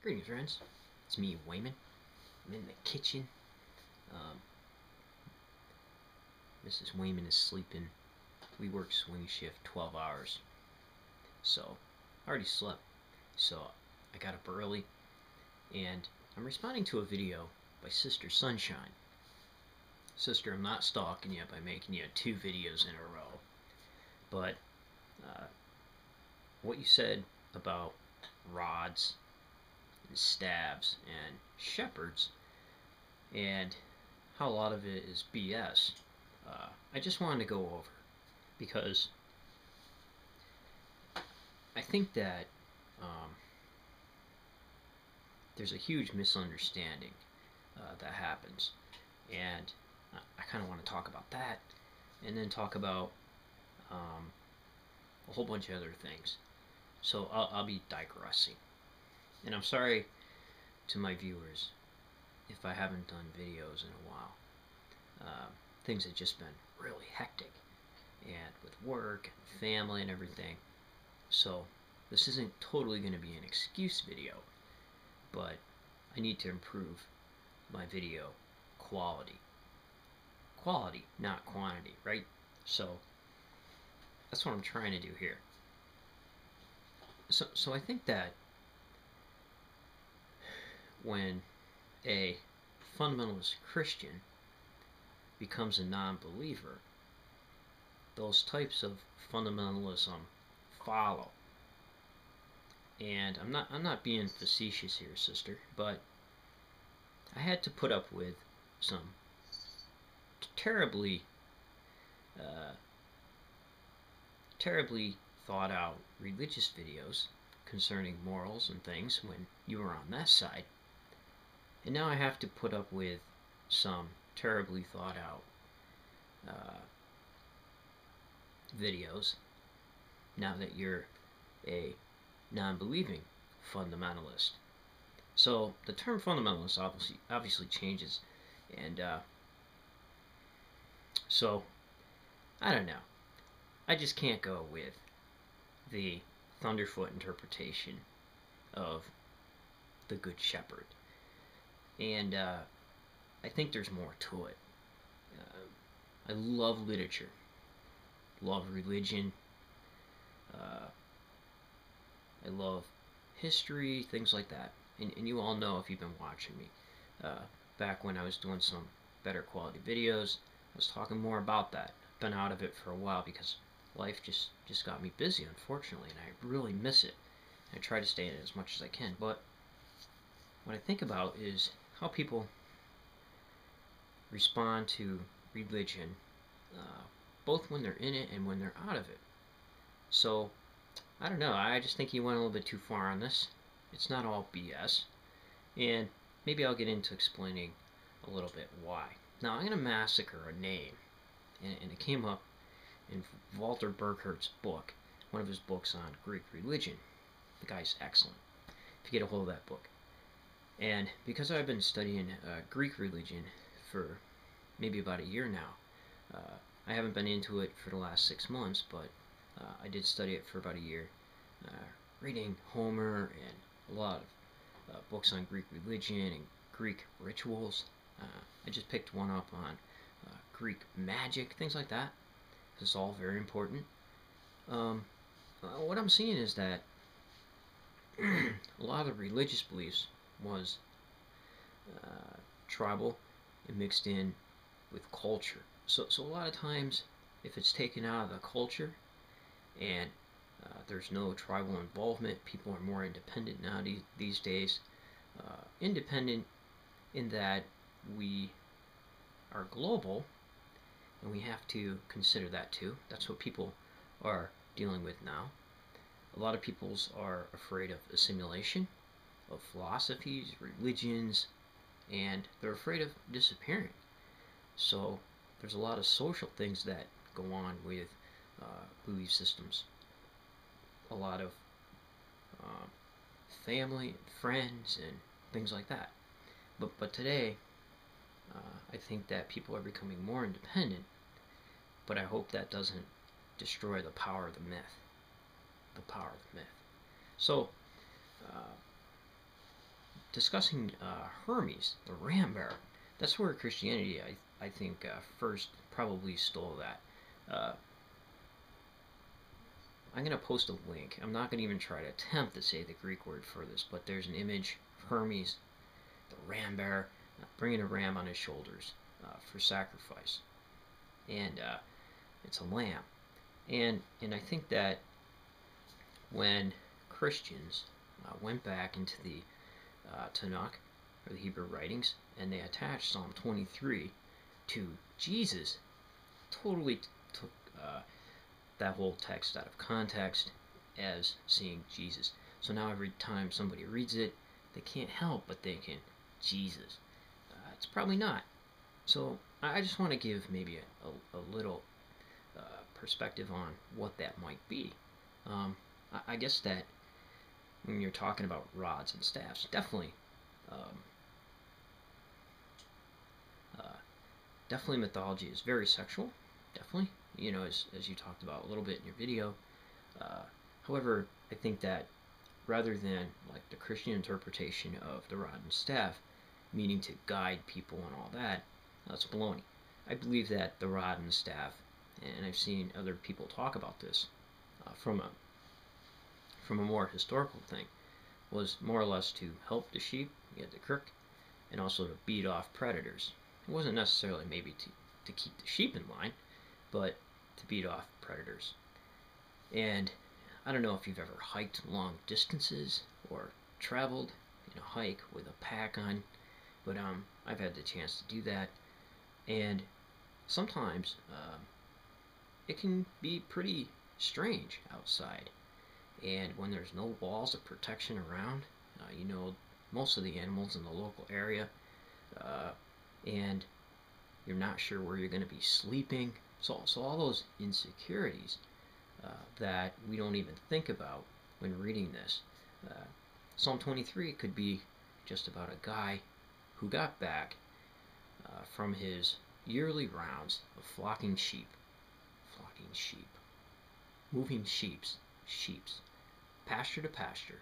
Greetings, friends. It's me, Wayman. I'm in the kitchen. Um, Mrs. Wayman is sleeping. We work swing shift 12 hours. So, I already slept. So, I got up early. And I'm responding to a video by SisterSunshine. Sister, I'm not stalking you by making you 2 videos in a row. But, what you said about rods and staves and shepherds and how a lot of it is BS, I just wanted to go over because I think that there's a huge misunderstanding that happens, and I kind of want to talk about that and then talk about a whole bunch of other things. So I'll be digressing, and I'm sorry to my viewers if I haven't done videos in a while. Things have just been really hectic, and with work and family and everything. So this isn't totally going to be an excuse video, but I need to improve my video quality. Quality, not quantity, right? So that's what I'm trying to do here. So I think that when a fundamentalist Christian becomes a non-believer, those types of fundamentalism follow. And I'm not being facetious here, sister, but I had to put up with some terribly terribly thought out religious videos concerning morals and things when you were on that side. And now I have to put up with some terribly thought out videos now that you're a non-believing fundamentalist. So the term fundamentalist obviously changes, and so I don't know. I just can't go with the Thunderfoot interpretation of the Good Shepherd, and I think there's more to it. I love literature, love religion. I love history, things like that. And you all know if you've been watching me. Back when I was doing some better quality videos, I was talking more about that. I've been out of it for a while because life just got me busy, unfortunately, and I really miss it. I try to stay in it as much as I can. But what I think about is how people respond to religion, both when they're in it and when they're out of it. So I don't know. I just think he went a little bit too far on this. It's not all BS. And maybe I'll get into explaining a little bit why. Now, I'm going to massacre a name. And it came up in Walter Burkhart's book, one of his books on Greek religion. The guy's excellent, if you get a hold of that book. And because I've been studying Greek religion for maybe about a year now, I haven't been into it for the last 6 months, but I did study it for about a year, reading Homer and a lot of books on Greek religion and Greek rituals. I just picked one up on Greek magic, things like that. This is all very important. What I'm seeing is that a lot of religious beliefs was tribal and mixed in with culture. So a lot of times, if it's taken out of the culture and there's no tribal involvement, people are more independent now these days. Independent in that we are global, and we have to consider that too. That's what people are dealing with now. A lot of peoples are afraid of assimilation, of philosophies, religions, and they're afraid of disappearing. So there's a lot of social things that go on with belief systems. A lot of family and friends and things like that. But today, I think that people are becoming more independent, but I hope that doesn't destroy the power of the myth. The power of the myth. So, discussing Hermes, the ram bearer. That's where Christianity, I think, first probably stole that. I'm going to post a link. I'm not going to even try to attempt to say the Greek word for this, but there's an image of Hermes, the ram bearer, bringing a ram on his shoulders for sacrifice. And it's a lamb. And I think that when Christians went back into the Tanakh, or the Hebrew writings, and they attached Psalm 23 to Jesus, totally took that whole text out of context as seeing Jesus. So now every time somebody reads it, they can't help but thinking, Jesus. It's probably not. So I just want to give maybe a little perspective on what that might be. I guess that when you're talking about rods and staffs, definitely definitely mythology is very sexual, definitely, as you talked about a little bit in your video. However, I think that rather than like the Christian interpretation of the rod and staff, meaning to guide people and all that, that's baloney. I believe that the rod and staff, and I've seen other people talk about this from a more historical thing, was more or less to help the sheep get the crook, and also to beat off predators. It wasn't necessarily maybe to keep the sheep in line, but to beat off predators. And I don't know if you've ever hiked long distances or traveled in a hike with a pack on, but I've had the chance to do that, and sometimes it can be pretty strange outside. And when there's no walls of protection around, most of the animals in the local area, and you're not sure where you're going to be sleeping. So all those insecurities that we don't even think about when reading this. Psalm 23 could be just about a guy who got back from his yearly rounds of flocking sheep, moving sheeps, pasture to pasture,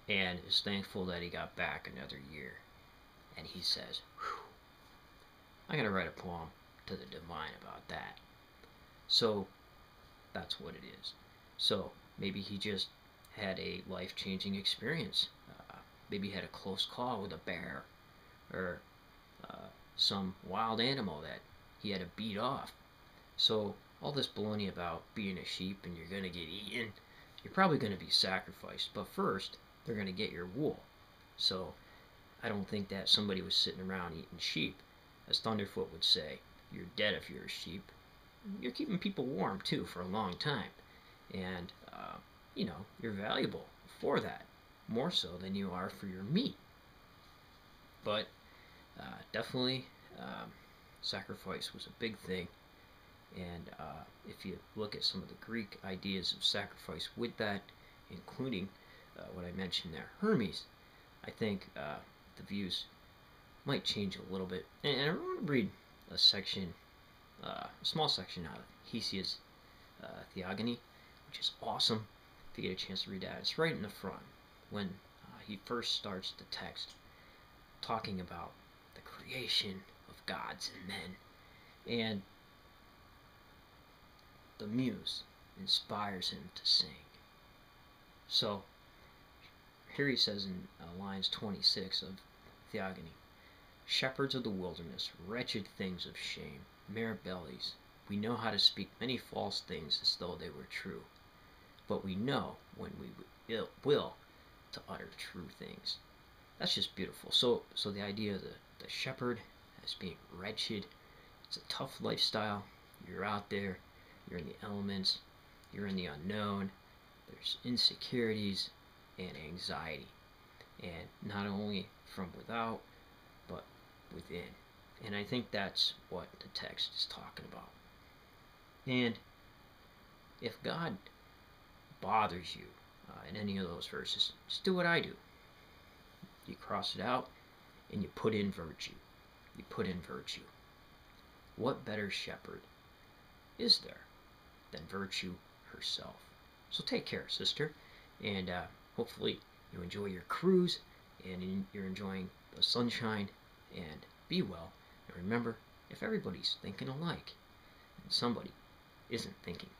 and is thankful that he got back another year. And he says, I'm going to write a poem to the divine about that. So that's what it is. So maybe he just had a life-changing experience. Maybe he had a close call with a bear, or some wild animal that he had to beat off. So all this baloney about being a sheep and you're going to get eaten, you're probably going to be sacrificed. But first, they're going to get your wool. So I don't think that somebody was sitting around eating sheep. As Thunderfoot would say, you're dead if you're a sheep. You're keeping people warm, too, for a long time. And, you're valuable for that, more so than you are for your meat. But definitely, sacrifice was a big thing. And if you look at some of the Greek ideas of sacrifice with that, including what I mentioned there, Hermes, I think the views might change a little bit. And I want to read a section, a small section out of Hesiod's Theogony, which is awesome. If you get a chance to read that, it's right in the front when he first starts the text, talking about the creation of gods and men, and the muse inspires him to sing. So here he says in lines 26 of Theogony, shepherds of the wilderness, wretched things of shame, mere bellies, we know how to speak many false things as though they were true, but we know when we will to utter true things. That's just beautiful. So the idea of the shepherd as being wretched, it's a tough lifestyle. You're out there, you're in the elements, you're in the unknown, there's insecurities and anxiety, and not only from without, but within. And I think that's what the text is talking about. And if God bothers you in any of those verses, just do what I do. You cross it out and you put in virtue. You put in virtue. What better shepherd is there than virtue herself? So take care, sister, and hopefully you enjoy your cruise, and you're enjoying the sunshine, and be well. And remember, if everybody's thinking alike, then somebody isn't thinking